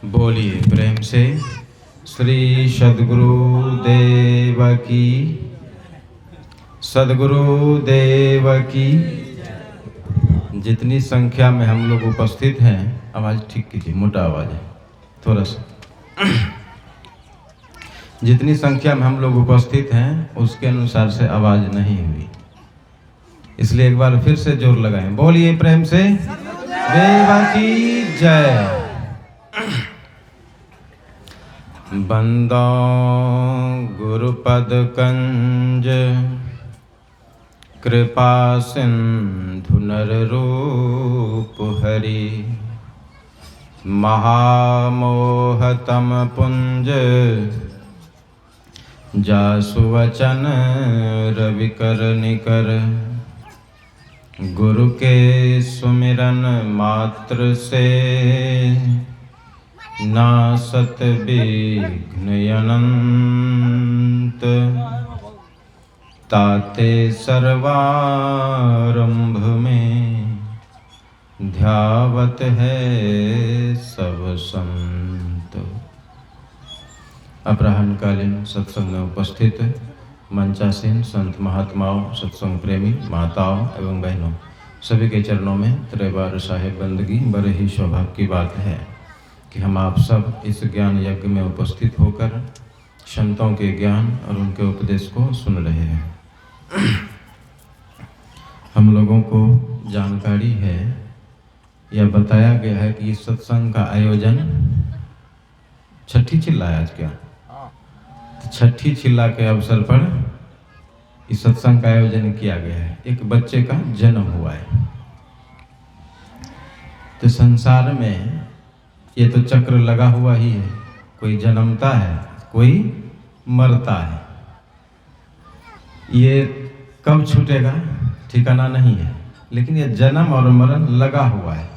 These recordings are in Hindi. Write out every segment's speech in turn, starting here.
बोलिए प्रेम से श्री सद्गुरु देव की, सद्गुरु देव की। जितनी संख्या में हम लोग उपस्थित हैं, आवाज़ ठीक कीजिए, मोटा आवाज़ है थोड़ा सा। जितनी संख्या में हम लोग उपस्थित हैं उसके अनुसार से आवाज़ नहीं हुई, इसलिए एक बार फिर से जोर लगाएं। बोलिए प्रेम से देव की जय। बंदा गुरुपद कंज कृपा सिंधु नर रूप हरि, महामोहतम पुंज जासु वचन रविकर निकर, गुरु के सुमिरन मात्र से नासत विघ्न अनंत, ताते सर्वारंभ में ध्यावत है सब संत। अपराह्नकालीन सत्संग में उपस्थित मंचासीन संत महात्माओं, सत्संग प्रेमी माताओं एवं बहनों, सभी के चरणों में त्रैवार साहेब बंदगी। बड़े ही सौभाग्य की बात है कि हम आप सब इस ज्ञान यज्ञ में उपस्थित होकर संतों के ज्ञान और उनके उपदेश को सुन रहे हैं। हम लोगों को जानकारी है या बताया गया है कि इस सत्संग का आयोजन छठी चिल्ला आज क्या, तो छठी चिल्ला के अवसर पर इस सत्संग का आयोजन किया गया है। एक बच्चे का जन्म हुआ है। तो संसार में ये तो चक्र लगा हुआ ही है, कोई जन्मता है कोई मरता है। ये कब छूटेगा ठिकाना नहीं है, लेकिन ये जन्म और मरण लगा हुआ है।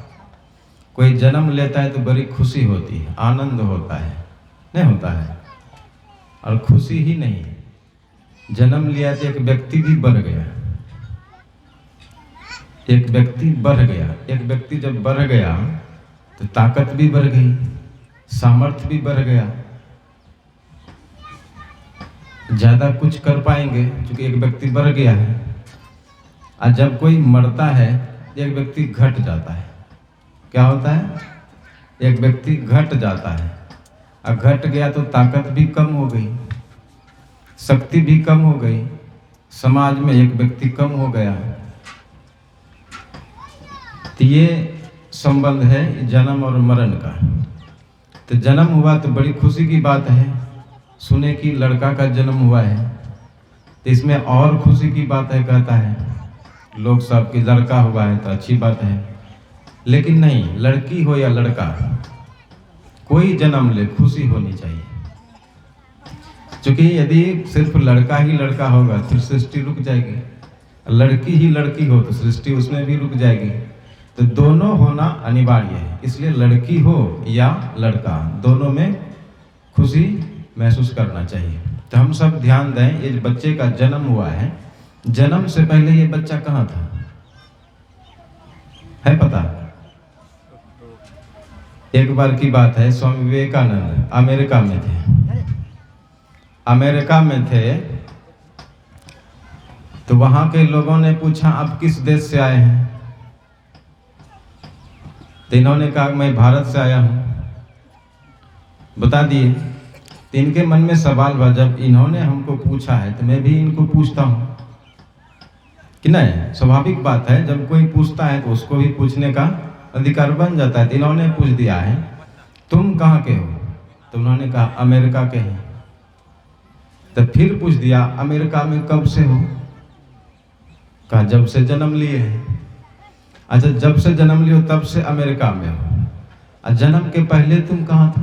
कोई जन्म लेता है तो बड़ी खुशी होती है, आनंद होता है, नहीं होता है? और खुशी ही नहीं, जन्म लिया तो एक व्यक्ति भी बढ़ गया, एक व्यक्ति बढ़ गया। एक व्यक्ति जब बढ़ गया तो ताकत भी बढ़ गई, सामर्थ्य भी बढ़ गया, ज्यादा कुछ कर पाएंगे क्योंकि एक व्यक्ति बढ़ गया है। और जब कोई मरता है एक व्यक्ति घट जाता है। क्या होता है? एक व्यक्ति घट जाता है, और घट गया तो ताकत भी कम हो गई, शक्ति भी कम हो गई, समाज में एक व्यक्ति कम हो गया। तो ये संबंध है जन्म और मरण का। तो जन्म हुआ तो बड़ी खुशी की बात है, सुने कि लड़का का जन्म हुआ है, तो इसमें और खुशी की बात है। कहता है लोग सब कि लड़का हुआ है तो अच्छी बात है, लेकिन नहीं, लड़की हो या लड़का, कोई जन्म ले खुशी होनी चाहिए। क्योंकि यदि सिर्फ लड़का ही लड़का होगा तो सृष्टि रुक जाएगी, लड़की ही लड़की हो तो सृष्टि उसमें भी रुक जाएगी। तो दोनों होना अनिवार्य है। इसलिए लड़की हो या लड़का, दोनों में खुशी महसूस करना चाहिए। तो हम सब ध्यान दें, ये बच्चे का जन्म हुआ है, जन्म से पहले ये बच्चा कहाँ था है पता? एक बार की बात है, स्वामी विवेकानंद अमेरिका में थे। अमेरिका में थे तो वहां के लोगों ने पूछा आप किस देश से आए हैं? तो इन्होंने कहा मैं भारत से आया हूं। बता दिए। तो इनके मन में सवाल हुआ, जब इन्होंने हमको पूछा है तो मैं भी इनको पूछता हूं कि नहीं। स्वाभाविक बात है, जब कोई पूछता है तो उसको भी पूछने का अधिकार बन जाता है। तो इन्होंने पूछ दिया है तुम कहाँ के हो? तो उन्होंने कहा अमेरिका के हैं। तो फिर पूछ दिया अमेरिका में कब से हो? कहा जब से जन्म लिए हैं। अच्छा, जब से जन्म लियो तब से अमेरिका में हो, और जन्म के पहले तुम कहाँ था?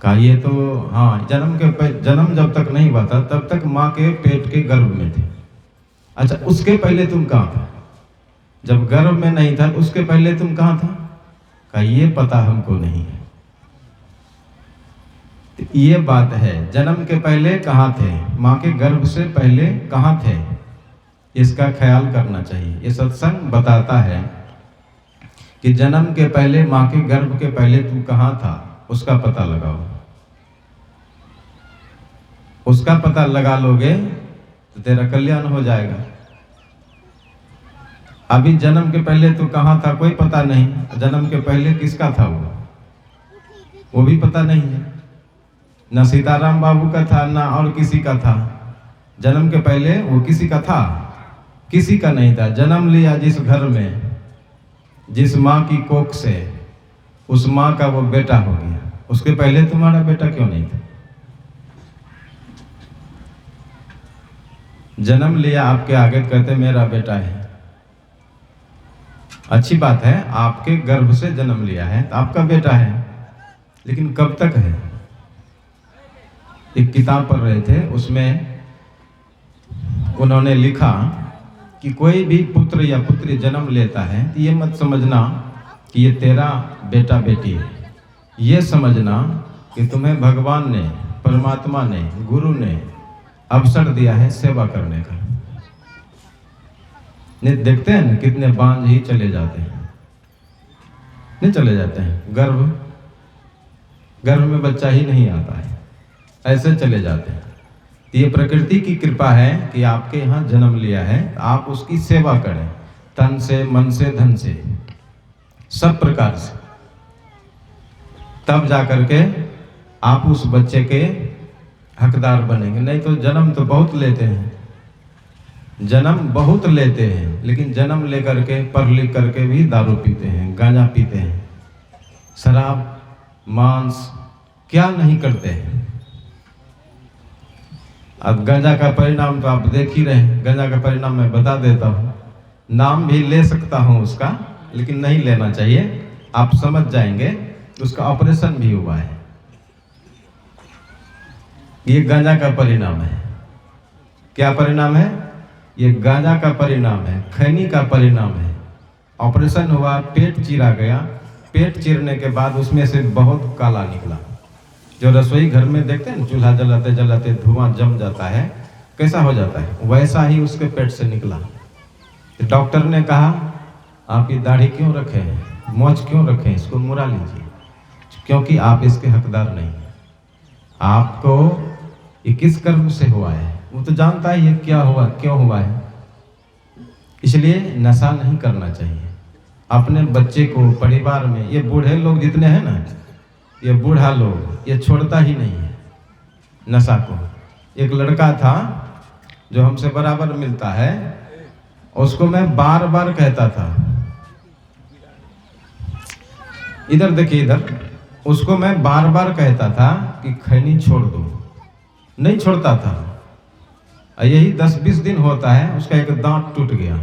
कहा ये तो हाँ, जन्म जब तक नहीं हुआ था तब तक माँ के पेट के गर्भ में थे। अच्छा, उसके पहले तुम कहाँ था? जब गर्भ में नहीं था उसके पहले तुम कहाँ था? कहा ये पता हमको नहीं है। तो ये बात है, जन्म के पहले कहाँ थे, माँ के गर्भ से पहले कहाँ थे, इसका ख्याल करना चाहिए। ये सत्संग बताता है कि जन्म के पहले, माँ के गर्भ के पहले तू कहाँ था, उसका पता लगाओ। उसका पता लगा लोगे तो तेरा कल्याण हो जाएगा। अभी जन्म के पहले तू कहाँ था कोई पता नहीं, जन्म के पहले किसका था वो भी पता नहीं है। न सीताराम बाबू का था, ना और किसी का था। जन्म के पहले वो किसी का था, किसी का नहीं था। जन्म लिया जिस घर में, जिस माँ की कोख से, उस माँ का वो बेटा हो गया। उसके पहले तुम्हारा बेटा क्यों नहीं था? जन्म लिया आपके आगे, कहते मेरा बेटा है। अच्छी बात है, आपके गर्भ से जन्म लिया है तो आपका बेटा है, लेकिन कब तक है? एक किताब पढ़ रहे थे, उसमें उन्होंने लिखा कि कोई भी पुत्र या पुत्री जन्म लेता है तो ये मत समझना कि ये तेरा बेटा बेटी है। ये समझना कि तुम्हें भगवान ने, परमात्मा ने, गुरु ने अवसर दिया है सेवा करने का। नहीं देखते हैं ना, कितने बांझ ही चले जाते हैं, नहीं चले जाते हैं, गर्भ में बच्चा ही नहीं आता है, ऐसे चले जाते हैं। तो ये प्रकृति की कृपा है कि आपके यहाँ जन्म लिया है, आप उसकी सेवा करें, तन से, मन से, धन से, सब प्रकार से। तब जाकर के आप उस बच्चे के हकदार बनेंगे। नहीं तो जन्म तो बहुत लेते हैं, जन्म बहुत लेते हैं, लेकिन जन्म लेकर के, पढ़ लिख करके भी दारू पीते हैं, गांजा पीते हैं, शराब, मांस, क्या नहीं करते हैं। अब गांजा का परिणाम तो आप देख ही रहे हैं। गांजा का परिणाम मैं बता देता हूँ, नाम भी ले सकता हूँ उसका, लेकिन नहीं लेना चाहिए, आप समझ जाएंगे। उसका ऑपरेशन भी हुआ है। ये गांजा का परिणाम है। क्या परिणाम है? ये गांजा का परिणाम है, खैनी का परिणाम है। ऑपरेशन हुआ, पेट चीरा गया, पेट चीरने के बाद उसमें से बहुत काला निकला। जो रसोई घर में देखते हैं, चूल्हा जलाते जलाते धुआं जम जाता है, कैसा हो जाता है, वैसा ही उसके पेट से निकला। डॉक्टर ने कहा आप ये दाढ़ी क्यों रखे हैं, मोछ क्यों रखे हैं, इसको मुड़ा लीजिए, क्योंकि आप इसके हकदार नहीं हैं। आपको ये किस कर्म से हुआ है वो तो जानता ही है, क्या हुआ, क्यों हुआ है। इसलिए नशा नहीं करना चाहिए। अपने बच्चे को, परिवार में, ये बूढ़े लोग जितने हैं ना, ये बूढ़ा लोग, ये छोड़ता ही नहीं है नशा को। एक लड़का था जो हमसे बराबर मिलता है, उसको मैं बार बार कहता था, इधर देखिए इधर, उसको मैं बार बार कहता था कि खैनी छोड़ दो, नहीं छोड़ता था। यही 10-20 दिन होता है, उसका एक दांत टूट गया।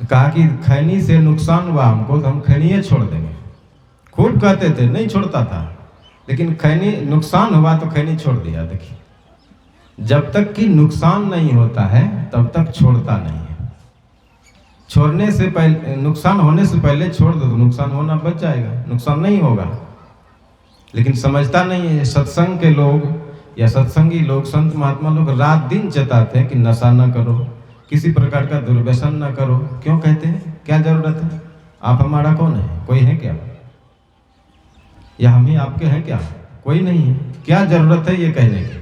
कहा कि खैनी से नुकसान हुआ हमको तो हम खैनी छोड़ देंगे। खूब कहते थे, नहीं छोड़ता था, लेकिन खैनी नुकसान हुआ तो खैनी छोड़ दिया। देखिए, जब तक कि नुकसान नहीं होता है तब तक छोड़ता नहीं है। छोड़ने से पहले, नुकसान होने से पहले छोड़ दो तो नुकसान होना बच जाएगा, नुकसान नहीं होगा। लेकिन समझता नहीं है। सत्संग के लोग या सत्संगी लोग, संत महात्मा लोग रात दिन चेताते हैं कि नशा न करो, किसी प्रकार का दुर्व्यसन न करो। क्यों कहते हैं? क्या जरूरत है? आप हमारा कौन है? कोई है क्या? या हम ही आपके हैं क्या? कोई नहीं है। क्या जरूरत है ये कहने की?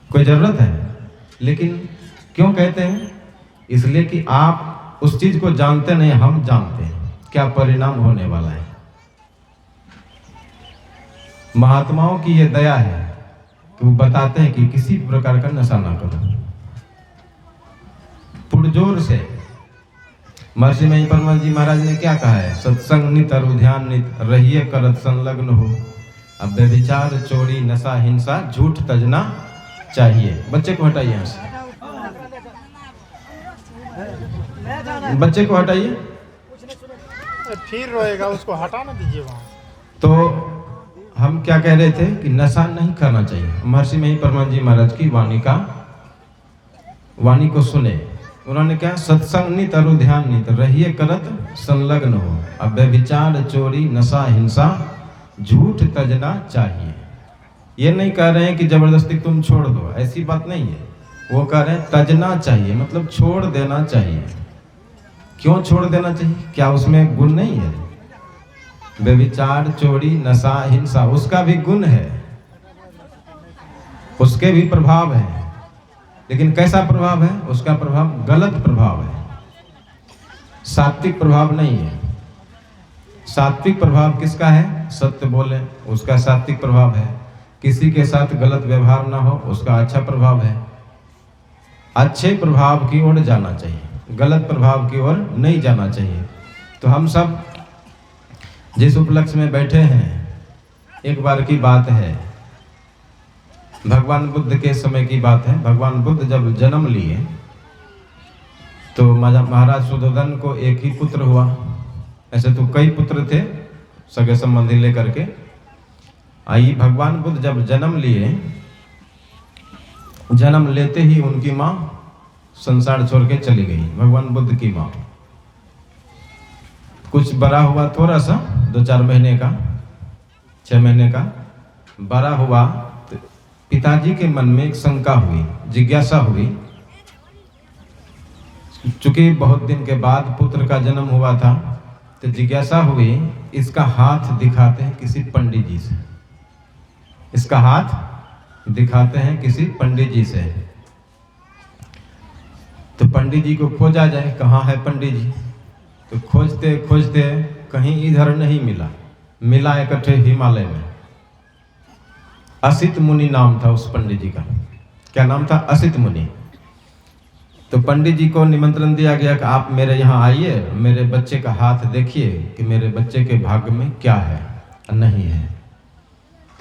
कोई जरूरत है? लेकिन क्यों कहते हैं? इसलिए कि आप उस चीज को जानते नहीं, हम जानते हैं क्या परिणाम होने वाला है। महात्माओं की ये दया है कि वो बताते हैं कि किसी प्रकार का नशा ना करो। पुरजोर से महर्षि महिपरमल जी महाराज ने क्या कहा है? सत्संग नित और ध्यान नित रहिए करत संलग्न हो। अब व्यभिचार, चोरी, नशा, हिंसा, झूठ तजना चाहिए। बच्चे को हटाइए यहाँ से, बच्चे को हटाइए, फिर रोएगा, उसको हटाना दीजिए वहाँ। तो हम क्या कह रहे थे कि नशा नहीं करना चाहिए। महर्षि महिपरमल जी महाराज की वाणी को सुने। उन्होंने क्या? सत्संग नित और ध्यान नित रहिए करत संलग्न हो। अब व्यभिचार, चोरी, नशा, हिंसा, झूठ तजना चाहिए। ये नहीं कह रहे हैं कि जबरदस्ती तुम छोड़ दो, ऐसी बात नहीं है। वो कह रहे हैं तजना चाहिए, मतलब छोड़ देना चाहिए। क्यों छोड़ देना चाहिए? क्या उसमें गुण नहीं है? व्यभिचार, चोरी, नशा, हिंसा, उसका भी गुण है, उसके भी प्रभाव है, लेकिन कैसा प्रभाव है? उसका प्रभाव गलत प्रभाव है, सात्विक प्रभाव नहीं है। सात्विक प्रभाव किसका है? सत्य बोले, उसका सात्विक प्रभाव है। किसी के साथ गलत व्यवहार ना हो, उसका अच्छा प्रभाव है। अच्छे प्रभाव की ओर जाना चाहिए, गलत प्रभाव की ओर नहीं जाना चाहिए। तो हम सब जिस उपलक्ष्य में बैठे हैं, एक बार की बात है, भगवान बुद्ध के समय की बात है। भगवान बुद्ध जब जन्म लिए तो महाराज सुधोधन को एक ही पुत्र हुआ। ऐसे तो कई पुत्र थे सगे संबंधी लेकर के। आई भगवान बुद्ध जब जन्म लिए, जन्म लेते ही उनकी माँ संसार छोड़ के चली गई, भगवान बुद्ध की माँ। कुछ बड़ा हुआ, थोड़ा सा 2-4 महीने का, 6 महीने का बड़ा हुआ तो पिताजी के मन में एक शंका हुई, जिज्ञासा हुई। चूंकि बहुत दिन के बाद पुत्र का जन्म हुआ था, तो जिज्ञासा हुई, इसका हाथ दिखाते हैं किसी पंडित जी से, इसका हाथ दिखाते हैं किसी पंडित जी से, तो पंडित जी को खोजा जाए, कहाँ है पंडित जी। तो खोजते खोजते कहीं इधर नहीं मिला, मिला इकट्ठे हिमालय में। असित मुनि नाम था उस पंडित जी का। क्या नाम था? असित मुनि। तो पंडित जी को निमंत्रण दिया गया कि आप मेरे यहाँ आइए, मेरे बच्चे का हाथ देखिए कि मेरे बच्चे के भाग्य में क्या है नहीं है।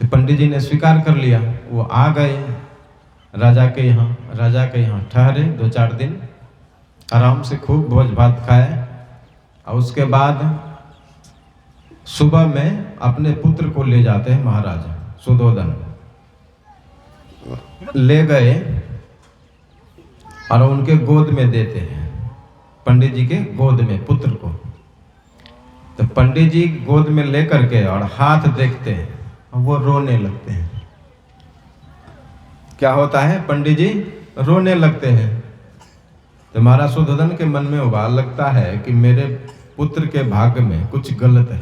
तो पंडित जी ने स्वीकार कर लिया। वो आ गए राजा के यहाँ ठहरे 2-4 दिन, आराम से खूब भोज भात खाए। और उसके बाद सुबह में अपने पुत्र को ले जाते हैं महाराज सुधोधन, ले गए और उनके गोद में देते हैं, पंडित जी के गोद में पुत्र को। तो पंडित जी गोद में लेकर के और हाथ देखते हैं, वो रोने लगते हैं। क्या होता है? पंडित जी रोने लगते हैं। तो महाराज सुधोधन के मन में हुआ, लगता है कि मेरे पुत्र के भाग्य में कुछ गलत है,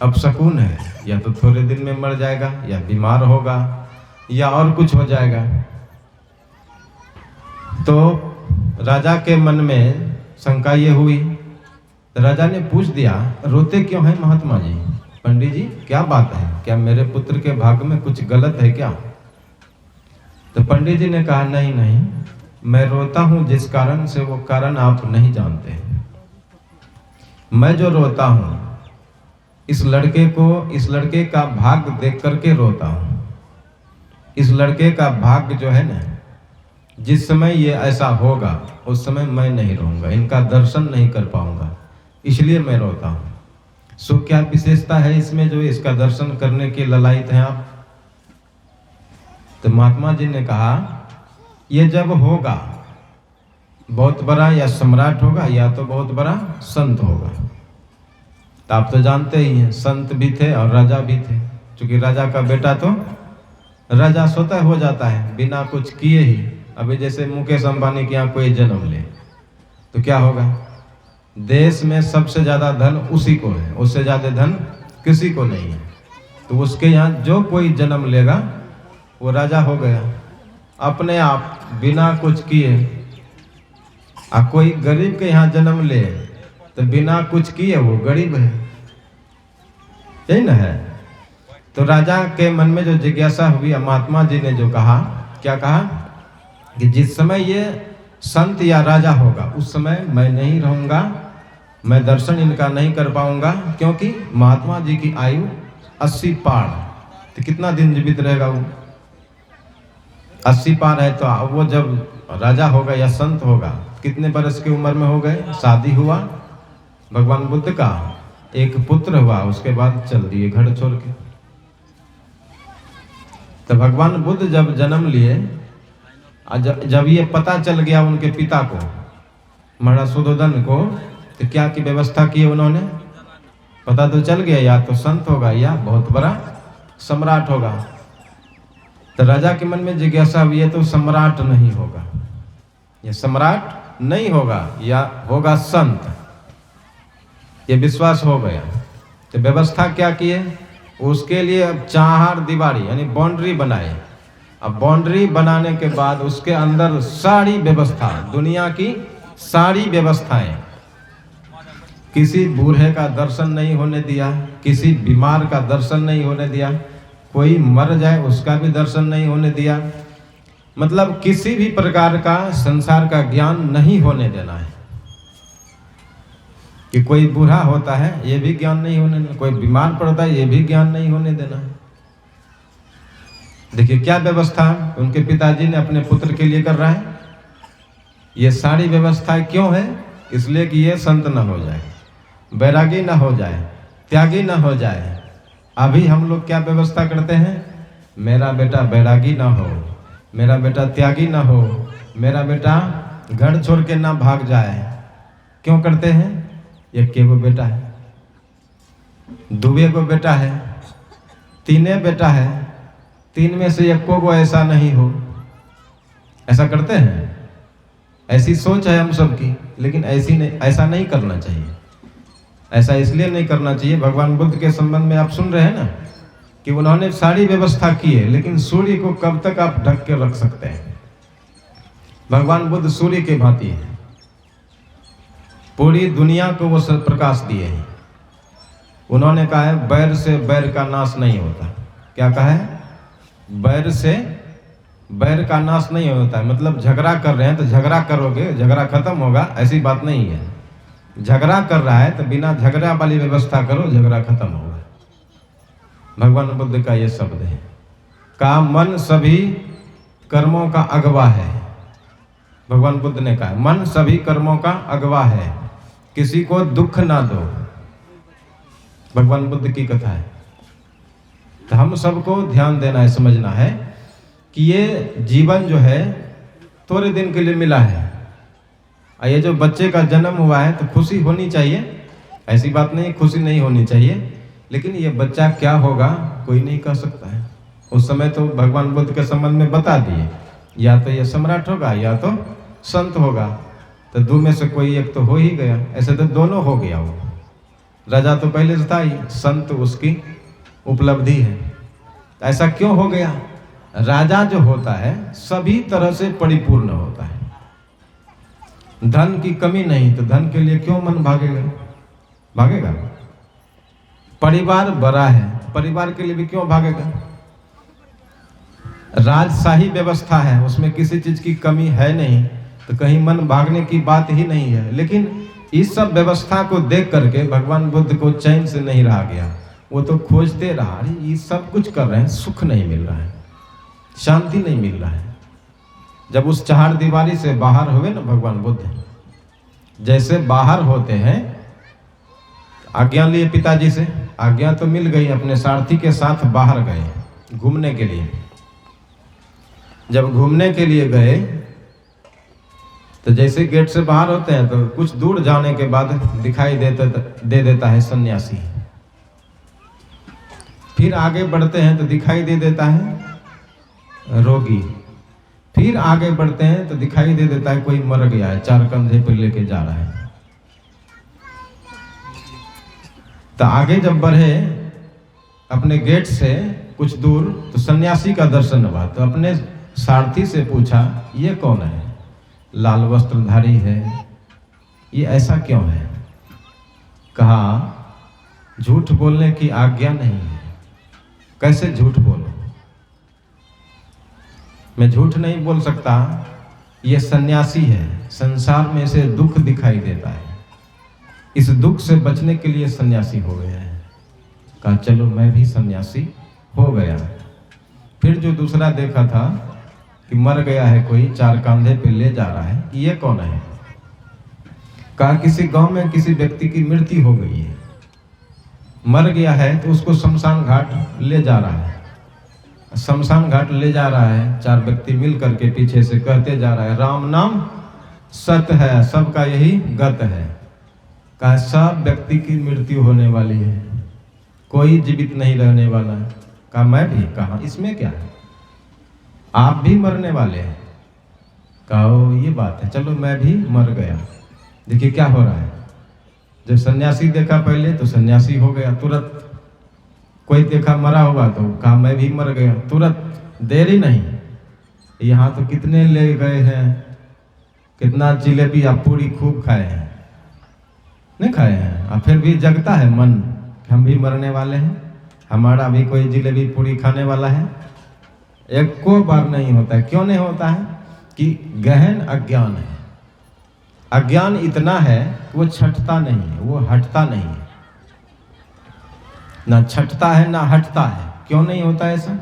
अपशकुन है, या तो थोड़े दिन में मर जाएगा, या बीमार होगा, या और कुछ हो जाएगा। तो राजा के मन में शंका ये हुई। तो राजा ने पूछ दिया, रोते क्यों हैं महात्मा जी? पंडित जी क्या बात है, क्या मेरे पुत्र के भाग्य में कुछ गलत है क्या? तो पंडित जी ने कहा, नहीं नहीं, मैं रोता हूं जिस कारण से, वो कारण आप नहीं जानते। मैं जो रोता हूं, इस लड़के का भाग्य देख करके रोता हूं। इस लड़के का भाग्य जो है ना, जिस समय ये ऐसा होगा उस समय मैं नहीं रहूंगा, इनका दर्शन नहीं कर पाऊंगा, इसलिए मैं रोता हूं। सो क्या विशेषता है इसमें जो इसका दर्शन करने के ललायत हैं आप? तो महात्मा जी ने कहा, ये जब होगा बहुत बड़ा या सम्राट होगा, या तो बहुत बड़ा संत होगा। तो आप तो जानते ही हैं, संत भी थे और राजा भी थे। क्योंकि राजा का बेटा तो राजा स्वतः हो जाता है बिना कुछ किए ही। अभी जैसे मुकेश अंबानी के यहाँ कोई जन्म ले तो क्या होगा? देश में सबसे ज्यादा धन उसी को है, उससे ज्यादा धन किसी को नहीं है। तो उसके यहाँ जो कोई जन्म लेगा वो राजा हो गया अपने आप, बिना कुछ किए। और कोई गरीब के यहाँ जन्म ले तो बिना कुछ किए वो गरीब है, यही ना है। तो राजा के मन में जो जिज्ञासा हुई, महात्मा जी ने जो कहा, क्या कहा कि जिस समय ये संत या राजा होगा उस समय मैं नहीं रहूंगा, मैं दर्शन इनका नहीं कर पाऊंगा। क्योंकि महात्मा जी की आयु 80 पार। तो कितना दिन जीवित रहेगा वो? 80 पार है। तो वो जब राजा होगा या संत होगा, कितने बरस की उम्र में हो गए? शादी हुआ भगवान बुद्ध का, एक पुत्र हुआ, उसके बाद चल दिए घर छोड़ के। तो भगवान बुद्ध जब जन्म लिए, जब ये पता चल गया उनके पिता को, महाराज सुधोधन को, तो क्या की व्यवस्था की उन्होंने? पता तो चल गया, या तो संत होगा या बहुत बड़ा सम्राट होगा। तो राजा के मन में जिज्ञासा हुई, है तो सम्राट नहीं होगा, ये सम्राट नहीं होगा या होगा संत, ये विश्वास हो गया। तो व्यवस्था क्या किए, उसके लिए अब चार दीवारी यानी बाउंड्री बनाए। अब बाउंड्री बनाने के बाद उसके अंदर सारी व्यवस्था, दुनिया की सारी व्यवस्थाएं, किसी बूढ़े का दर्शन नहीं होने दिया, किसी बीमार का दर्शन नहीं होने दिया, कोई मर जाए उसका भी दर्शन नहीं होने दिया। मतलब किसी भी प्रकार का संसार का ज्ञान नहीं होने देना है। कि कोई बूढ़ा होता है ये भी ज्ञान नहीं होने देना, कोई बीमार पड़ता है ये भी ज्ञान नहीं होने देना है। देखिए क्या व्यवस्था उनके पिताजी ने अपने पुत्र के लिए कर रहा है। ये सारी व्यवस्था क्यों है, इसलिए कि ये संत न हो जाए, बैरागी न हो जाए, त्यागी न हो जाए। अभी हम लोग क्या व्यवस्था करते हैं, मेरा बेटा बैरागी ना हो, मेरा बेटा त्यागी ना हो, मेरा बेटा घर छोड़ के ना भाग जाए। क्यों करते हैं, एक के वो बेटा है, दुबे को बेटा है, तीने बेटा है, तीन में से एक को ऐसा नहीं हो, ऐसा करते हैं। ऐसी सोच है हम सबकी, लेकिन ऐसा नहीं करना चाहिए। ऐसा इसलिए नहीं करना चाहिए, भगवान बुद्ध के संबंध में आप सुन रहे हैं ना कि उन्होंने सारी व्यवस्था की है, लेकिन सूर्य को कब तक आप ढक के रख सकते हैं। भगवान बुद्ध सूर्य के भांति है, पूरी दुनिया को वो प्रकाश दिए हैं। उन्होंने कहा है बैर से बैर का नाश नहीं होता। क्या कहा है, बैर से बैर का नाश नहीं होता है। मतलब झगड़ा कर रहे हैं तो झगड़ा करोगे झगड़ा खत्म होगा, ऐसी बात नहीं है। झगड़ा कर रहा है तो बिना झगड़ा वाली व्यवस्था करो, झगड़ा खत्म होगा। भगवान बुद्ध का ये शब्द है। का मन सभी कर्मों का अगवा है। भगवान बुद्ध ने कहा मन सभी कर्मों का अगवा है, किसी को दुख ना दो। भगवान बुद्ध की कथा है। तो हम सबको ध्यान देना है, समझना है कि ये जीवन जो है थोड़े दिन के लिए मिला है। ये जो बच्चे का जन्म हुआ है तो खुशी होनी चाहिए, ऐसी बात नहीं खुशी नहीं होनी चाहिए, लेकिन ये बच्चा क्या होगा कोई नहीं कह सकता है। उस समय तो भगवान बुद्ध के संबंध में बता दिए, या तो ये सम्राट होगा या तो संत होगा। तो दो में से कोई एक तो हो ही गया, ऐसे तो दोनों हो गया। वो राजा तो पहले से था ही, संत उसकी उपलब्धि है। ऐसा क्यों हो गया, राजा जो होता है सभी तरह से परिपूर्ण होता है, धन की कमी नहीं, तो धन के लिए क्यों मन भागेगा, भागेगा। परिवार बड़ा है, परिवार के लिए भी क्यों भागेगा। राजशाही व्यवस्था है, उसमें किसी चीज की कमी है नहीं, तो कहीं मन भागने की बात ही नहीं है। लेकिन इस सब व्यवस्था को देख करके भगवान बुद्ध को चैन से नहीं रहा गया। वो तो खोजते रहा, अरे ये सब कुछ कर रहे हैं, सुख नहीं मिल रहा है, शांति नहीं मिल रहा है। जब उस चार दीवारी से बाहर हुए ना भगवान बुद्ध, जैसे बाहर होते हैं, आज्ञा लिए पिताजी से, आज्ञा तो मिल गई, अपने सारथी के साथ बाहर गए घूमने के लिए। जब घूमने के लिए गए तो जैसे गेट से बाहर होते हैं तो कुछ दूर जाने के बाद दिखाई दे देता है सन्यासी। फिर आगे बढ़ते हैं तो दिखाई दे देता है रोगी। फिर आगे बढ़ते हैं तो दिखाई दे देता है कोई मर गया है, चार कंधे पर लेके जा रहा है। तो आगे जब बढ़े अपने गेट से कुछ दूर तो सन्यासी का दर्शन हुआ। तो अपने सारथी से पूछा ये कौन है, लाल वस्त्रधारी है, ये ऐसा क्यों है। कहा झूठ बोलने की आज्ञा नहीं है। कैसे झूठ बोलो, मैं झूठ नहीं बोल सकता, ये सन्यासी है, संसार में से दुख दिखाई देता है, इस दुख से बचने के लिए सन्यासी हो गया है। कहा चलो मैं भी सन्यासी हो गया। फिर जो दूसरा देखा था कि मर गया है कोई, चार कंधे पे ले जा रहा है, ये कौन है। कहा किसी गांव में किसी व्यक्ति की मृत्यु हो गई है, मर गया है तो उसको शमशान घाट ले जा रहा है। शमशान घाट ले जा रहा है, चार व्यक्ति मिल करके पीछे से कहते जा रहा है राम नाम सत्य है, सबका यही गत है। कहा सब व्यक्ति की मृत्यु होने वाली है, कोई जीवित नहीं रहने वाला है। कहा मैं भी। कहा इसमें क्या है, आप भी मरने वाले हैं, कहा ओ ये बात है, चलो मैं भी मर गया। देखिए क्या हो रहा है, जब सन्यासी देखा पहले तो सन्यासी हो गया तुरंत, कोई देखा मरा हुआ तो कहा मैं भी मर गया तुरंत, देरी नहीं। यहाँ तो कितने ले गए हैं, कितना जिलेबी या पूरी खूब खाए हैं, नहीं खाए हैं, और फिर भी जगता है मन कि हम भी मरने वाले हैं, हमारा भी कोई जिलेबी पूरी खाने वाला है। एक को बार नहीं होता है। क्यों नहीं होता है? कि गहन अज्ञान है। अज्ञान इतना है कि वो छटता नहीं है, वो हटता नहीं है, ना छटता है ना हटता है। क्यों नहीं होता ऐसा?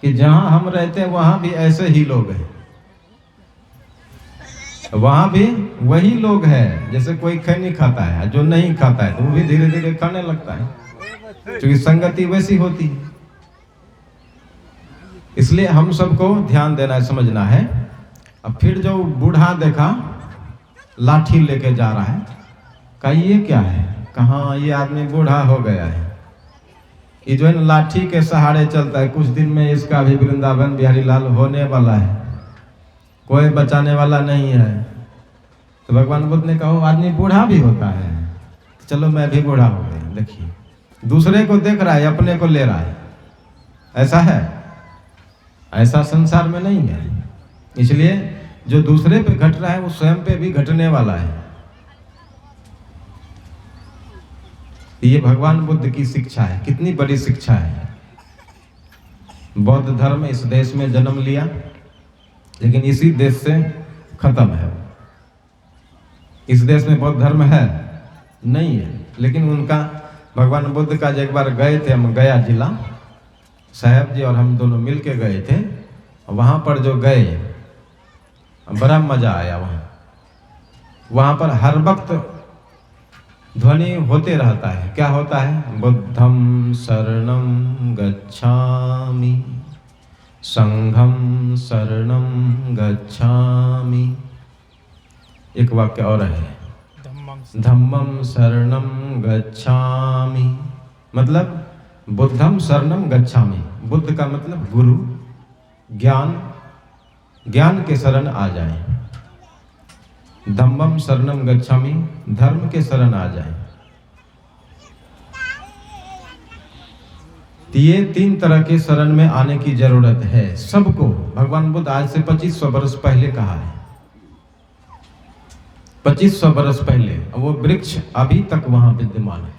कि जहां हम रहते हैं वहां भी ऐसे ही लोग हैं, वहां भी वही लोग हैं। जैसे कोई खैनी खाता है, जो नहीं खाता है तो वो भी धीरे धीरे खाने लगता है, क्योंकि संगति वैसी होती है। इसलिए हम सबको ध्यान देना है, समझना है। अब फिर जो बूढ़ा देखा लाठी लेके जा रहा है, कहा ये क्या है, कहाँ ये आदमी बूढ़ा हो गया है, ये जो है ना लाठी के सहारे चलता है, कुछ दिन में इसका भी वृंदावन बिहारी लाल होने वाला है, कोई बचाने वाला नहीं है। तो भगवान बुद्ध ने कहा आदमी बूढ़ा भी होता है, चलो मैं भी बूढ़ा हो गया। देखिए दूसरे को देख रहा है, अपने को ले रहा है, ऐसा है? ऐसा संसार में नहीं है। इसलिए जो दूसरे पे घट रहा है वो स्वयं पे भी घटने वाला है। ये भगवान बुद्ध की शिक्षा है, कितनी बड़ी शिक्षा है। बौद्ध धर्म इस देश में जन्म लिया, लेकिन इसी देश से खत्म है। इस देश में बौद्ध धर्म है नहीं है, लेकिन उनका भगवान बुद्ध का जो एक बार गए थे हम, गया जिला, साहब जी और हम दोनों मिल के गए थे, वहाँ पर जो गए बड़ा मजा आया। वहाँ पर हर वक्त ध्वनि होते रहता है। क्या होता है? बुद्धं शरणं गच्छामि, संघं शरणं गच्छामि। एक वाक्य और है, धम्मं शरणं गच्छामि, मतलब बुद्धं शरणं गच्छामि। बुद्ध का मतलब गुरु, ज्ञान, ज्ञान के शरण आ जाए। धम्मं शरणं गच्छामि, धर्म के शरण आ जाए। तो ये 3 तरह के शरण में आने की जरूरत है सबको। भगवान बुद्ध आज से 2500 वर्ष पहले कहा है, 2500 वर्ष पहले। वो वृक्ष अभी तक वहां विद्यमान है।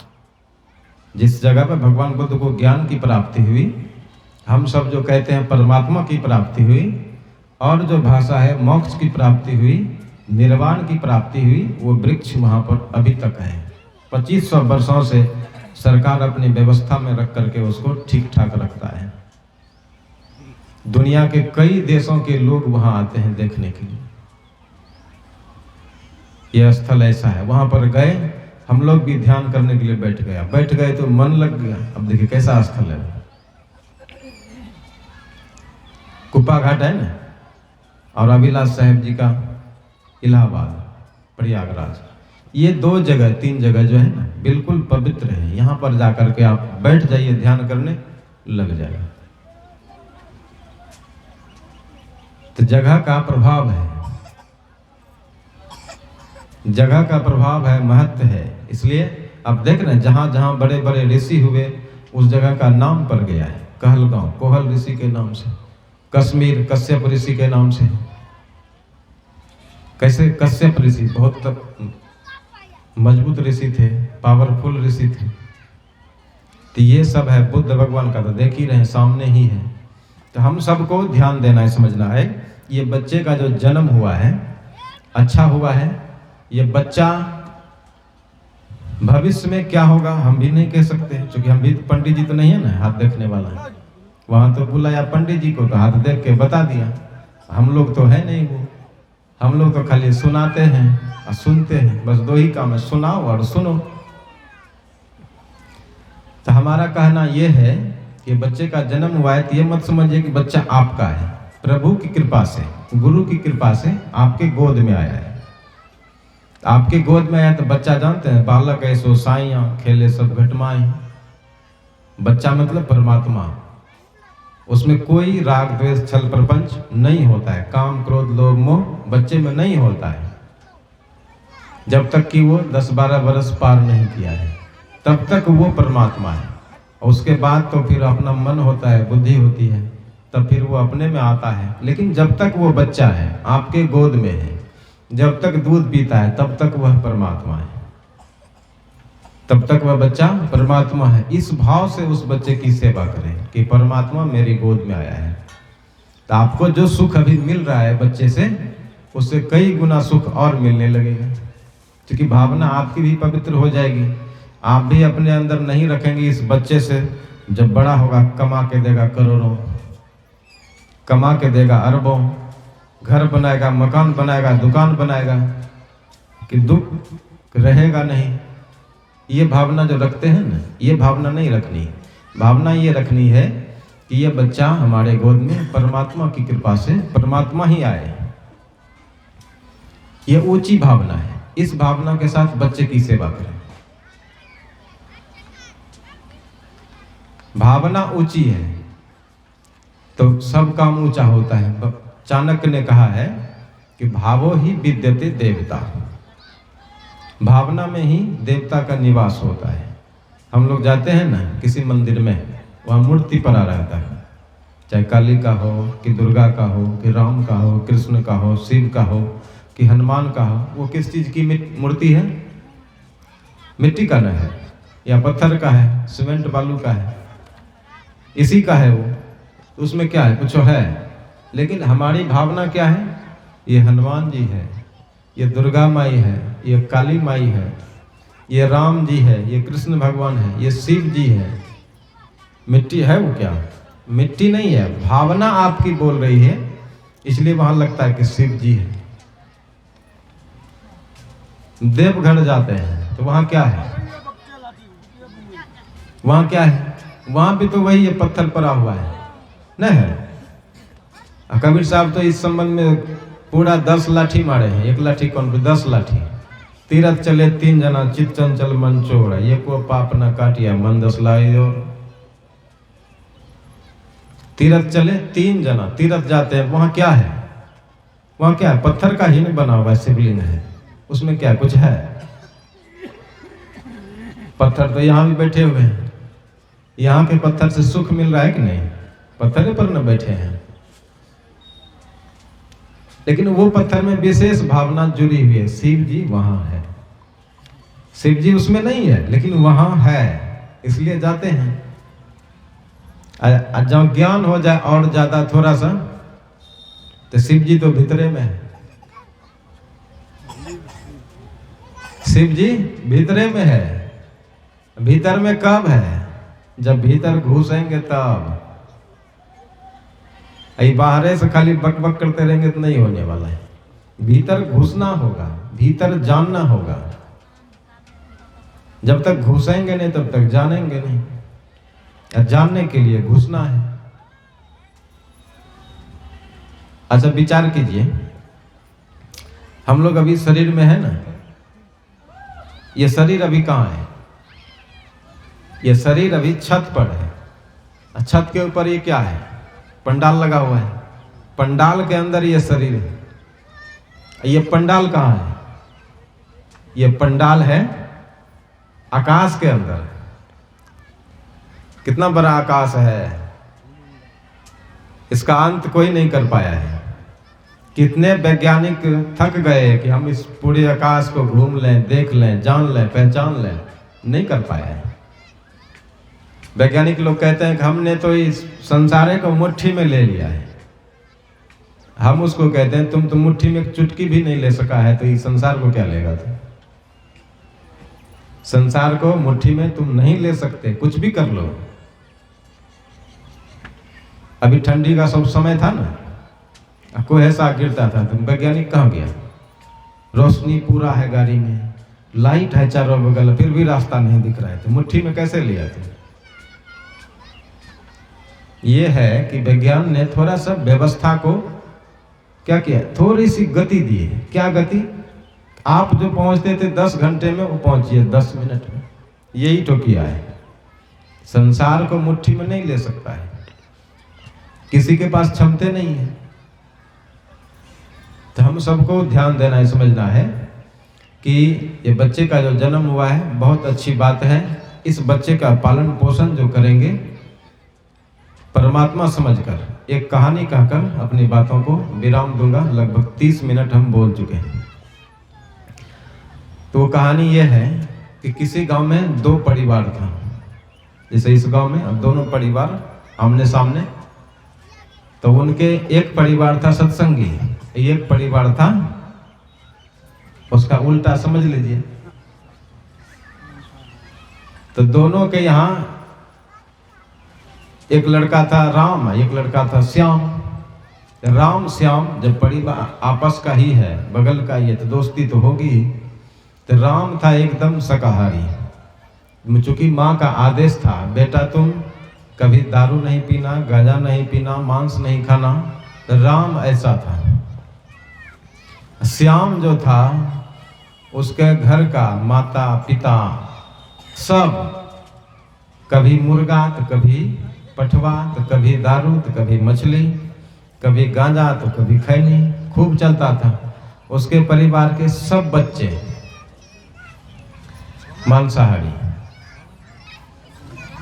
जिस जगह पर भगवान बुद्ध को ज्ञान की प्राप्ति हुई, हम सब जो कहते हैं परमात्मा की प्राप्ति हुई, और जो भाषा है मोक्ष की प्राप्ति हुई, निर्वाण की प्राप्ति हुई, वो वृक्ष वहाँ पर अभी तक है। 2500 वर्षों से सरकार अपनी व्यवस्था में रख करके उसको ठीक ठाक रखता है। दुनिया के कई देशों के लोग वहाँ आते हैं देखने के लिए। यह स्थल ऐसा है, वहाँ पर गए हम लोग भी ध्यान करने के लिए बैठ गए तो मन लग गया। अब देखिए कैसा स्थल है, कुप्पा घाट है ना, और अभिलाष साहेब जी का इलाहाबाद, प्रयागराज, ये 2 जगह 3 जगह जो है ना बिल्कुल पवित्र है। यहाँ पर जाकर के आप बैठ जाइए, ध्यान करने लग जाएगा। तो जगह का प्रभाव है, जगह का प्रभाव है, महत्व है। इसलिए आप देख रहे हैं जहाँ जहाँ बड़े बड़े ऋषि हुए उस जगह का नाम पड़ गया है। कहलगांव कोहल ऋषि के नाम से, कश्मीर कश्यप ऋषि के नाम से। कैसे? कश्यप ऋषि बहुत मजबूत ऋषि थे, पावरफुल ऋषि थे। तो ये सब है बुद्ध भगवान का, तो देख ही रहे सामने ही है। तो हम सबको ध्यान देना है, समझना है। ये बच्चे का जो जन्म हुआ है अच्छा हुआ है। ये बच्चा भविष्य में क्या होगा हम भी नहीं कह सकते, क्योंकि हम भी पंडित जी तो नहीं है ना हाथ देखने वाला है। वहां तो बुलाया पंडित जी को तो हाथ देख के बता दिया। हम लोग तो है नहीं वो, हम लोग तो खाली सुनाते हैं और सुनते हैं, बस 2 ही काम है, सुनाओ और सुनो। तो हमारा कहना यह है कि बच्चे का जन्म हुआ है तो ये मत समझिए कि बच्चा आपका है। प्रभु की कृपा से, गुरु की कृपा से आपके गोद में आया है। आपके गोद में आया तो बच्चा जानते हैं, बालक ऐसो साइयां खेले सब घटमाएं। बच्चा मतलब परमात्मा। उसमें कोई राग द्वेष छल प्रपंच नहीं होता है, काम क्रोध लोभ मोह बच्चे में नहीं होता है। जब तक कि वो 10-12 वर्ष पार नहीं किया है तब तक वो परमात्मा है। और उसके बाद तो फिर अपना मन होता है, बुद्धि होती है, तब फिर वो अपने में आता है। लेकिन जब तक वो बच्चा है, आपके गोद में है, जब तक दूध पीता है तब तक वह परमात्मा है, तब तक वह बच्चा परमात्मा है। इस भाव से उस बच्चे की सेवा करें कि परमात्मा मेरी गोद में आया है। तो आपको जो सुख अभी मिल रहा है बच्चे से, उससे कई गुना सुख और मिलने लगेगा, क्योंकि भावना आपकी भी पवित्र हो जाएगी। आप भी अपने अंदर नहीं रखेंगे इस बच्चे से, जब बड़ा होगा कमा के देगा करोड़ों, कमा के देगा अरबों, घर बनाएगा, मकान बनाएगा, दुकान बनाएगा, कि दुख रहेगा नहीं। ये भावना जो रखते हैं ना, ये भावना नहीं रखनी। भावना ये रखनी है कि ये बच्चा हमारे गोद में परमात्मा की कृपा से परमात्मा ही आए। ये ऊंची भावना है। इस भावना के साथ बच्चे की सेवा करें। भावना ऊंची है तो सब काम ऊंचा होता है। चाणक्य ने कहा है कि भावो ही विद्यते देवता, भावना में ही देवता का निवास होता है। हम लोग जाते हैं ना किसी मंदिर में, वहाँ मूर्ति पड़ा रहता है, चाहे काली का हो कि दुर्गा का हो कि राम का हो, कृष्ण का हो, शिव का हो कि हनुमान का हो। वो किस चीज़ की मूर्ति है? मिट्टी का न है या पत्थर का है, सीमेंट बालू का है, इसी का है वो। उसमें क्या है? कुछ है। लेकिन हमारी भावना क्या है? ये हनुमान जी है, ये दुर्गा माई है, ये काली माई है, ये राम जी है, ये कृष्ण भगवान है, ये शिव जी है। मिट्टी है वो? क्या मिट्टी नहीं है, भावना आपकी बोल रही है, इसलिए वहां लगता है कि शिव जी है। देवघर जाते हैं तो वहां क्या है? वहां क्या है? वहां भी तो वही है, पत्थर पड़ा हुआ है न है। कबीर साहब तो इस संबंध में पूरा 10 लाठी मारे हैं। 1 लाठी कौन पे? 10 लाठी। तीरथ चले 3 जना, चित चंचल मन चोर, ये को पाप न काटिया मन 10 लाई और। तीरथ चले 3 जना, तीरथ जाते हैं, वहां क्या है? वहां क्या है? पत्थर का हिन बना हुआ है, शिवलिंग है, उसमें क्या कुछ है? पत्थर तो यहाँ भी बैठे हुए हैं। यहाँ के पत्थर से सुख मिल रहा है कि नहीं? पत्थर पर न बैठे हैं, लेकिन वो पत्थर में विशेष भावना जुड़ी हुई है। शिव जी वहां है, शिव जी उसमें नहीं है लेकिन वहां है, इसलिए जाते हैं। जब ज्ञान हो जाए और ज्यादा थोड़ा सा, तो शिव जी तो भीतरे में है। शिव जी भीतरे में है। भीतर में कब है? जब भीतर घुसेंगे तब। बाहर से खाली बक बक करते रहेंगे तो नहीं होने वाला है। भीतर घुसना होगा, भीतर जानना होगा। जब तक घुसेंगे नहीं तब तक जानेंगे नहीं। जानने के लिए घुसना है। अच्छा विचार कीजिए, हम लोग अभी शरीर में है ना, ये शरीर अभी कहाँ है? ये शरीर अभी छत पर है। छत के ऊपर ये क्या है? पंडाल लगा हुआ है। पंडाल के अंदर ये शरीर है। ये पंडाल कहाँ है? ये पंडाल है आकाश के अंदर। कितना बड़ा आकाश है, इसका अंत कोई नहीं कर पाया है। कितने वैज्ञानिक थक गए कि हम इस पूरे आकाश को घूम लें, देख लें, जान लें, पहचान लें, नहीं कर पाए हैं। वैज्ञानिक लोग कहते हैं कि हमने तो इस संसार को मुट्ठी में ले लिया है। हम उसको कहते हैं तुम तो मुट्ठी में एक चुटकी भी नहीं ले सका है, तो इस संसार को क्या लेगा तुम? संसार को मुट्ठी में तुम नहीं ले सकते, कुछ भी कर लो। अभी ठंडी का सब समय था ना, कोई ऐसा गिरता था, तुम वैज्ञानिक कहाँ गया? रोशनी पूरा है गाड़ी में, लाइट है चारों बगल, फिर भी रास्ता नहीं दिख रहा है, तो मुट्ठी में कैसे लिया तुम? ये है कि विज्ञान ने थोड़ा सा व्यवस्था को क्या किया, थोड़ी सी गति दी है। क्या गति? आप जो पहुंचते थे 10 घंटे में, वो पहुंचिए 10 मिनट में। यही तो किया है। संसार को मुट्ठी में नहीं ले सकता है। किसी के पास क्षमता नहीं है। तो हम सबको ध्यान देना है, समझना है कि ये बच्चे का जो जन्म हुआ है बहुत अच्छी बात है। इस बच्चे का पालन पोषण जो करेंगे परमात्मा समझकर, एक कहानी कहकर अपनी बातों को विराम दूंगा। लगभग 30 मिनट हम बोल चुके हैं। तो वो कहानी ये है कि किसी गांव में 2 परिवार था। जैसे इस गांव में अब दोनों परिवार आमने सामने, तो उनके एक परिवार था सत्संगी, एक परिवार था उसका उल्टा, समझ लीजिए। तो दोनों के यहाँ एक लड़का था राम, एक लड़का था श्याम। राम श्याम जब परिवार आपस का ही है, बगल का ही है, तो दोस्ती तो होगी। तो राम था एकदम शाकाहारी, चूंकि माँ का आदेश था, बेटा तुम कभी दारू नहीं पीना, गांजा नहीं पीना, मांस नहीं खाना। तो राम ऐसा था। श्याम जो था उसके घर का माता पिता सब, कभी मुर्गा तो कभी पठवा, तो कभी दारू तो कभी मछली, कभी गांजा तो कभी खैनी, खूब चलता था। उसके परिवार के सब बच्चे मांसाहारी,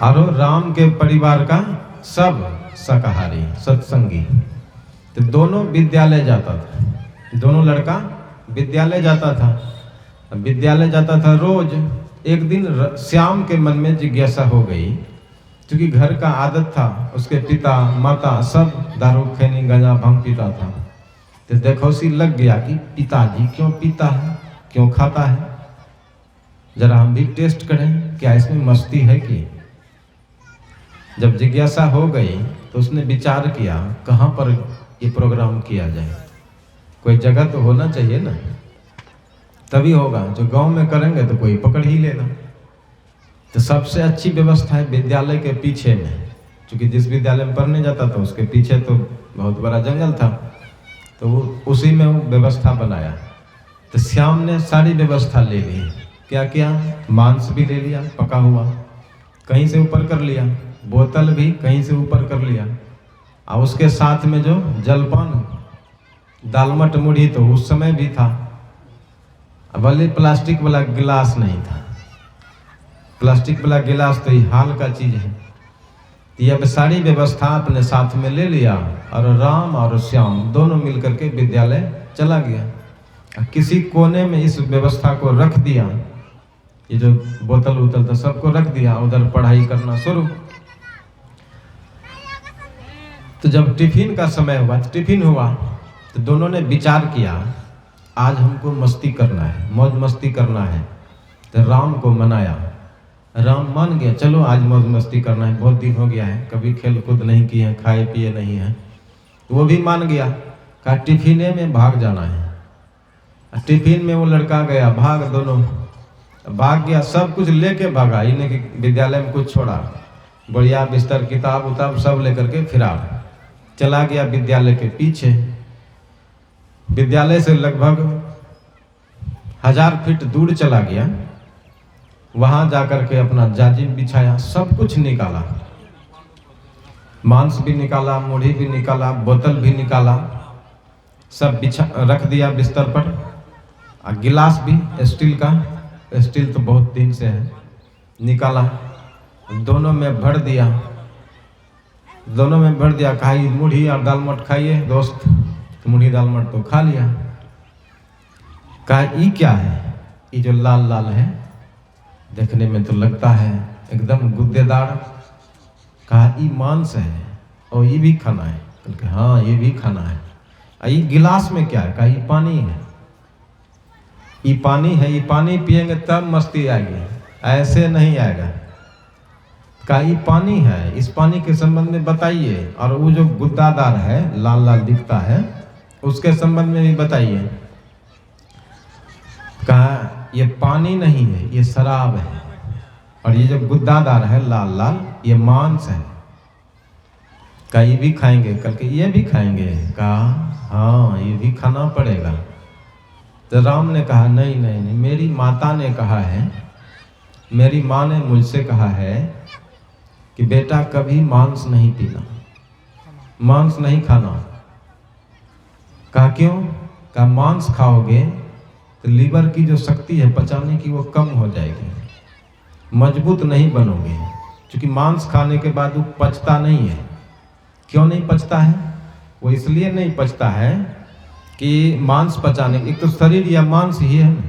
और राम के परिवार का सब शाकाहारी सत्संगी। तो दोनों विद्यालय जाता था, दोनों लड़का विद्यालय जाता था। विद्यालय जाता था रोज। एक दिन श्याम के मन में जिज्ञासा हो गई, क्योंकि घर का आदत था, उसके पिता माता सब दारू खैनी गांजा भांग पीता था। तो देखौसी लग गया कि पिताजी क्यों पीता है, क्यों खाता है, जरा हम भी टेस्ट करें, क्या इसमें मस्ती है कि। जब जिज्ञासा हो गई तो उसने विचार किया कहाँ पर ये प्रोग्राम किया जाए, कोई जगह तो होना चाहिए ना, तभी होगा। जो गांव में करेंगे तो कोई पकड़ ही लेगा। तो सबसे अच्छी व्यवस्था है विद्यालय के पीछे में, क्योंकि जिस विद्यालय में पढ़ने जाता था उसके पीछे तो बहुत बड़ा जंगल था, तो वो उसी में वो व्यवस्था बनाया। तो श्याम ने सारी व्यवस्था ले ली। क्या किया, मांस भी ले लिया पका हुआ, कहीं से ऊपर कर लिया, बोतल भी कहीं से ऊपर कर लिया, और उसके साथ में जो जलपान दालमट मुढ़ी तो उस समय भी था, भले प्लास्टिक वाला गिलास नहीं था। प्लास्टिक वाला गिलास तो ये हाल का चीज है। तो ये सारी व्यवस्था अपने साथ में ले लिया, और राम और श्याम दोनों मिलकर के विद्यालय चला गया। किसी कोने में इस व्यवस्था को रख दिया, ये जो बोतल उतल था सबको रख दिया, उधर पढ़ाई करना शुरू। तो जब टिफिन का समय हुआ, तो टिफिन हुआ, तो दोनों ने विचार किया आज हमको मस्ती करना है, मौज मस्ती करना है। तो राम को मनाया, राम मान गया, चलो आज मौज मस्ती करना है, बहुत दिन हो गया है, कभी खेल कूद नहीं किए हैं, खाए पिए नहीं है। तो वो भी मान गया, कहा टिफिने में भाग जाना है। टिफिन में वो लड़का गया, भाग, दोनों भाग गया, सब कुछ लेके भागा, इन्हें विद्यालय में कुछ छोड़ा, बढ़िया बिस्तर किताब उताब सब लेकर के फिरार चला गया विद्यालय के पीछे। विद्यालय से लगभग 1000 फीट दूर चला गया। वहां जाकर के अपना जाजिम बिछाया, सब कुछ निकाला, मांस भी निकाला, मुढ़ी भी निकाला, बोतल भी निकाला, सब बिछा रख दिया बिस्तर पर। और गिलास भी स्टील का, स्टील तो बहुत दिन से है, निकाला, दोनों में भर दिया, दोनों में भर दिया। कहा मुढ़ी और दालमट खाइए दोस्त, तो मुढ़ी दालमट तो खा लिया। कहा ये क्या है, ये जो लाल लाल है, देखने में तो लगता है एकदम गुद्देदार। कहा ये मांस है और ये भी खाना है। कहा हाँ ये भी खाना है। ये गिलास में क्या है, कहा ये पानी है, ये पानी है, ये पानी पिएंगे तब मस्ती आएगी, ऐसे नहीं आएगा। कहा ये पानी है, इस पानी के संबंध में बताइए, और वो जो गुद्दादार है लाल लाल दिखता है उसके संबंध में भी बताइए। कहा ये पानी नहीं है, ये शराब है, और ये जो गुद्दादार है लाल लाल ये मांस है। कहा ये भी खाएंगे, कल के ये भी खाएंगे। कहा हाँ ये भी खाना पड़ेगा। तो राम ने कहा नहीं नहीं नहीं, मेरी माता ने कहा है, मेरी माँ ने मुझसे कहा है कि बेटा कभी मांस नहीं पीना, मांस नहीं खाना। कहा क्यों? कहा मांस खाओगे तो लीवर की जो शक्ति है पचाने की वो कम हो जाएगी, मजबूत नहीं बनोगे। क्योंकि मांस खाने के बाद वो पचता नहीं है। क्यों नहीं पचता है? वो इसलिए नहीं पचता है कि मांस पचाने, एक तो शरीर या मांस ही है ना,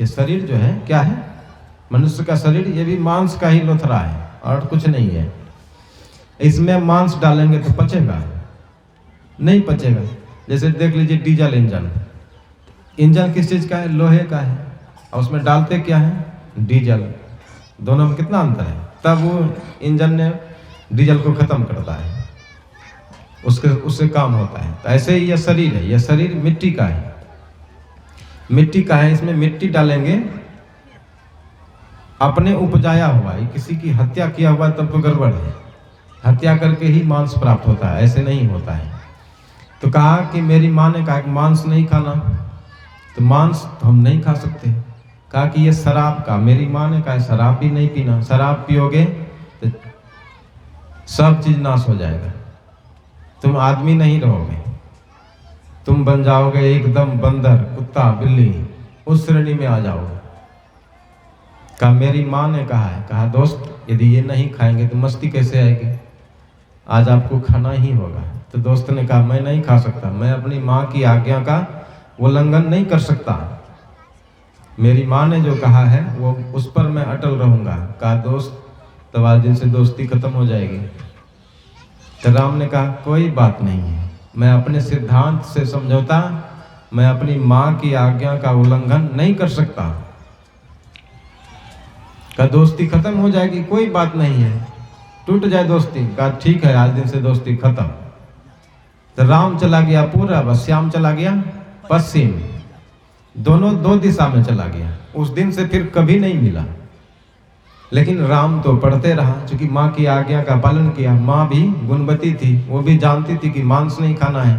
ये शरीर जो है क्या है, मनुष्य का शरीर, ये भी मांस का ही लोथरा है और कुछ नहीं है। इसमें मांस डालेंगे तो पचेगा? नहीं पचेगा। जैसे देख लीजिए डीजल इंजन, इंजन किस चीज़ का है? लोहे का है, और उसमें डालते क्या है? डीजल। दोनों में कितना अंतर है? तब वो इंजन ने डीजल को खत्म करता है, उससे काम होता है। तो ऐसे ही यह शरीर है, यह शरीर मिट्टी का है, मिट्टी का है। इसमें मिट्टी डालेंगे, अपने उपजाया हुआ, किसी की हत्या किया हुआ तब तो गड़बड़ है। हत्या करके ही मांस प्राप्त होता है, ऐसे नहीं होता है। तो कहा कि मेरी माँ ने कहा कि मांस नहीं खाना, तो मांस तो हम नहीं खा सकते। कहा कि ये शराब का, मेरी माँ ने कहा शराब भी नहीं पीना, शराब पियोगे तो सब चीज नाश हो जाएगा, तुम आदमी नहीं रहोगे, तुम बन जाओगे एकदम बंदर, कुत्ता, बिल्ली, उस श्रेणी में आ जाओगे। कहा मेरी माँ ने कहा है। कहा दोस्त यदि ये नहीं खाएंगे तो मस्ती कैसे आएगी, आज आपको खाना ही होगा। तो दोस्त ने कहा मैं नहीं खा सकता, मैं अपनी माँ की आज्ञा का उल्लंघन नहीं कर सकता, मेरी माँ ने जो कहा है वो उस पर मैं अटल रहूंगा। कहा दोस्त तब आज दिन से दोस्ती खत्म हो जाएगी। तो राम ने कहा कोई बात नहीं है, मैं अपने सिद्धांत से समझौता, मैं अपनी माँ की आज्ञा का उल्लंघन नहीं कर सकता। कहा दोस्ती खत्म हो जाएगी, कोई बात नहीं है, टूट जाए दोस्ती। कहा ठीक है, आज दिन से दोस्ती खत्म। तो राम चला गया पूरब, श्याम चला गया पश्चिम, दोनों दो दिशा में चला गया। उस दिन से फिर कभी नहीं मिला। लेकिन राम तो पढ़ते रहा, क्योंकि माँ की आज्ञा का पालन किया। माँ भी गुणवती थी, वो भी जानती थी कि मांस नहीं खाना है,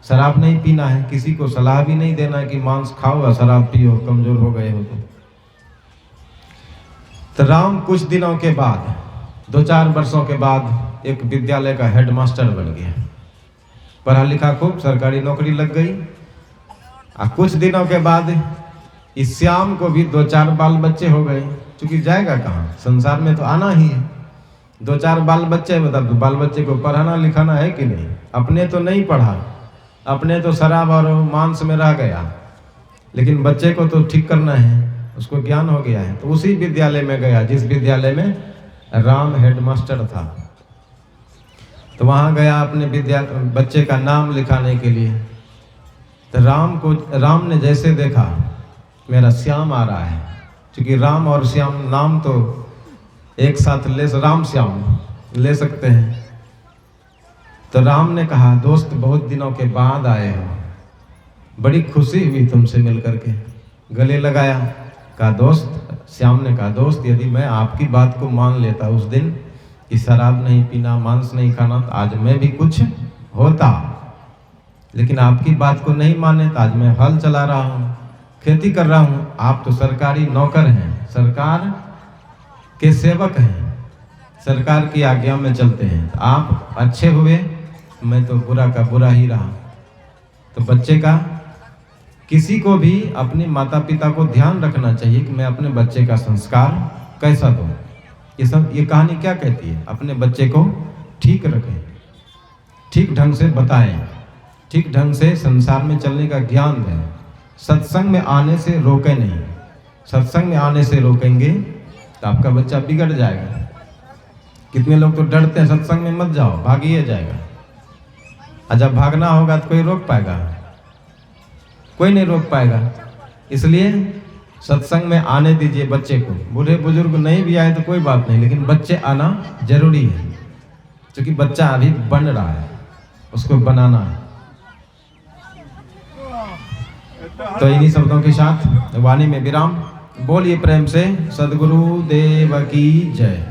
शराब नहीं पीना है, किसी को सलाह भी नहीं देना है कि मांस खाओ और शराब पियो, कमजोर हो गए हो तो राम कुछ दिनों के बाद, 2-4 वर्षों के बाद एक विद्यालय का हेडमास्टर बन गया, पढ़ा लिखा खूब, सरकारी नौकरी लग गई। और कुछ दिनों के बाद इस श्याम को भी 2-4 बाल बच्चे हो गए, क्योंकि जाएगा कहाँ, संसार में तो आना ही है। 2-4 बाल बच्चे, मतलब बाल बच्चे को पढ़ाना लिखाना है कि नहीं? अपने तो नहीं पढ़ा, अपने तो शराब और मांस में रह गया, लेकिन बच्चे को तो ठीक करना है, उसको ज्ञान हो गया है। तो उसी विद्यालय में गया जिस विद्यालय में राम हेडमास्टर था। तो वहाँ गया अपने बच्चे का नाम लिखाने के लिए। तो राम ने जैसे देखा मेरा श्याम आ रहा है, क्योंकि राम और श्याम नाम तो एक साथ राम श्याम ले सकते हैं। तो राम ने कहा दोस्त बहुत दिनों के बाद आए हो, बड़ी खुशी हुई तुमसे मिल करके, गले लगाया। कहा दोस्त, श्याम ने कहा दोस्त यदि मैं आपकी बात को मान लेता उस दिन कि शराब नहीं पीना, मांस नहीं खाना, तो आज मैं भी कुछ होता। लेकिन आपकी बात को नहीं माने तो आज मैं हल चला रहा हूँ, खेती कर रहा हूँ। आप तो सरकारी नौकर हैं, सरकार के सेवक हैं, सरकार की आज्ञा में चलते हैं। तो आप अच्छे हुए, मैं तो बुरा का बुरा ही रहा। तो बच्चे का, किसी को भी अपने माता पिता को ध्यान रखना चाहिए कि मैं अपने बच्चे का संस्कार कैसा दूं। ये कहानी क्या कहती है? अपने बच्चे को ठीक रखें, ठीक ढंग से बताएं, ठीक ढंग से संसार में चलने का ज्ञान दें। सत्संग में आने से रोके नहीं, सत्संग में आने से रोकेंगे तो आपका बच्चा बिगड़ जाएगा। कितने लोग तो डरते हैं सत्संग में मत जाओ, भागिए जाएगा। और जब भागना होगा तो कोई रोक पाएगा? कोई नहीं रोक पाएगा। इसलिए सत्संग में आने दीजिए बच्चे को। बूढ़े बुजुर्ग नहीं भी आए तो कोई बात नहीं, लेकिन बच्चे आना जरूरी है, क्योंकि बच्चा अभी बन रहा है, उसको बनाना है। तो इन्हीं शब्दों के साथ वाणी में विराम। बोलिए प्रेम से सद्गुरु देव की जय।